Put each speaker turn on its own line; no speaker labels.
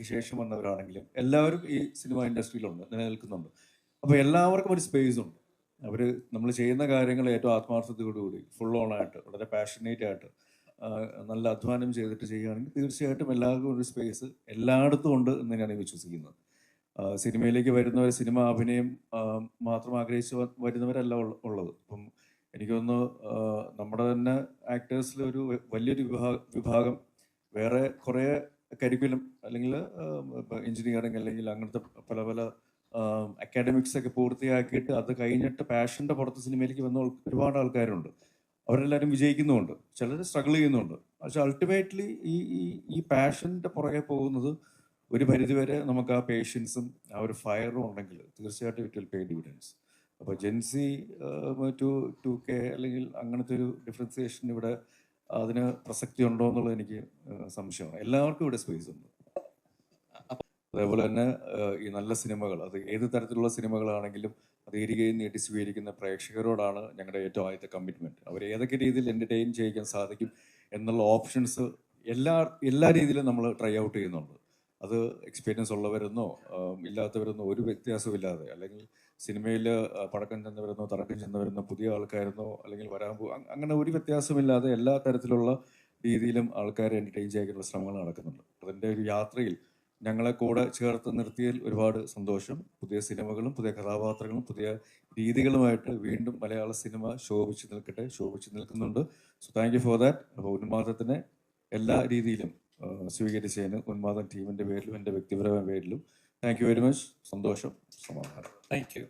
എനിക്ക് ശേഷം വന്നവരാണെങ്കിലും എല്ലാവരും ഈ സിനിമ ഇൻഡസ്ട്രിയിലുണ്ട്, നിലനിൽക്കുന്നുണ്ട്. അപ്പോൾ എല്ലാവർക്കും ഒരു സ്പേസ് ഉണ്ട്. അവർ നമ്മൾ ചെയ്യുന്ന കാര്യങ്ങൾ ഏറ്റവും ആത്മാർത്ഥതയോടുകൂടി ഫുൾ ഓൺ ആയിട്ട് വളരെ പാഷനേറ്റ് ആയിട്ട് നല്ല അധ്വാനം ചെയ്തിട്ട് ചെയ്യുകയാണെങ്കിൽ തീർച്ചയായിട്ടും എല്ലാവർക്കും ഒരു സ്പേസ് എല്ലായിടത്തും ഉണ്ട് എന്ന് തന്നെയാണ് വിശ്വസിക്കുന്നത്. സിനിമയിലേക്ക് വരുന്നവർ സിനിമ അഭിനയം മാത്രം ആഗ്രഹിച്ച് വരുന്നവരല്ല ഉള്ളത്. ഇപ്പം എനിക്ക് തോന്നുന്നു നമ്മുടെ തന്നെ ആക്ടേഴ്സിൽ ഒരു വലിയൊരു വിഭാഗം വേറെ കുറേ കരിക്കുലം അല്ലെങ്കിൽ എഞ്ചിനീയറിങ് അല്ലെങ്കിൽ അങ്ങനത്തെ പല പല അക്കാഡമിക്സ് ഒക്കെ പൂർത്തിയാക്കിയിട്ട് അത് കഴിഞ്ഞിട്ട് പാഷൻ്റെ പുറത്ത് സിനിമയിലേക്ക് വന്ന ഒരുപാട് ആൾക്കാരുണ്ട്. അവരെല്ലാവരും വിജയിക്കുന്നുമുണ്ട്, ചിലർ സ്ട്രഗിൾ ചെയ്യുന്നുണ്ട്. പക്ഷെ അൾട്ടിമേറ്റ്ലി ഈ പാഷൻ്റെ പുറകെ പോകുന്നത് ഒരു പരിധിവരെ നമുക്ക് ആ പേഷ്യൻസും ആ ഒരു ഫയറും ഉണ്ടെങ്കിൽ തീർച്ചയായിട്ടും ഇറ്റ് വിൽ പേ ഡിവിഡൻസ്. അപ്പോൾ ജെൻസി ടു കെ അല്ലെങ്കിൽ അങ്ങനത്തെ ഒരു ഡിഫറൻസിയേഷൻ ഇവിടെ അതിന് പ്രസക്തി ഉണ്ടോ എന്നുള്ളത് എനിക്ക് സംശയമാണ്. എല്ലാവർക്കും ഇവിടെ സ്പേസ് ഉണ്ട്. അതേപോലെ തന്നെ ഈ നല്ല സിനിമകൾ, അത് ഏത് തരത്തിലുള്ള സിനിമകളാണെങ്കിലും അത് ഇരികയും നീട്ടി സ്വീകരിക്കുന്ന പ്രേക്ഷകരോടാണ് ഞങ്ങളുടെ ഏറ്റവും ആദ്യത്തെ കമ്മിറ്റ്മെൻറ്റ്. അവർ ഏതൊക്കെ രീതിയിൽ എൻ്റർടൈൻ ചെയ്യിക്കാൻ സാധിക്കും എന്നുള്ള ഓപ്ഷൻസ് എല്ലാ രീതിയിലും നമ്മൾ ട്രൈ ഔട്ട് ചെയ്യുന്നുണ്ട്. അത് എക്സ്പീരിയൻസ് ഉള്ളവരെന്നോ ഇല്ലാത്തവരെന്നോ ഒരു വ്യത്യാസമില്ലാതെ, അല്ലെങ്കിൽ സിനിമയിൽ പടക്കം ചെന്നവരെന്നോ തടക്കം ചെന്നവരെന്നോ പുതിയ ആൾക്കാരെന്നോ അല്ലെങ്കിൽ അങ്ങനെ ഒരു വ്യത്യാസമില്ലാതെ എല്ലാ തരത്തിലുള്ള രീതിയിലും ആൾക്കാരെ എൻ്റർടൈൻ ചെയ്യാനുള്ള ശ്രമങ്ങൾ നടക്കുന്നുണ്ട്. അതിൻ്റെ ഒരു യാത്രയിൽ ഞങ്ങളെ കൂടെ ചേർത്ത് നിർത്തിയതിൽ ഒരുപാട് സന്തോഷം. പുതിയ സിനിമകളും പുതിയ കഥാപാത്രങ്ങളും പുതിയ രീതികളുമായിട്ട് വീണ്ടും മലയാള സിനിമ ശോഭിച്ച് നിൽക്കുന്നുണ്ട്. So thank you for that. അപ്പോൾ ഉന്മാദത്തിനെ എല്ലാ രീതിയിലും സ്വീകരിച്ചതിന് ഉന്മാദം ടീമിൻ്റെ പേരിലും എൻ്റെ വ്യക്തിപരമായ പേരിലും താങ്ക് യു വെരി മച്ച്. സന്തോഷം, സമാധാനം.
Thank you.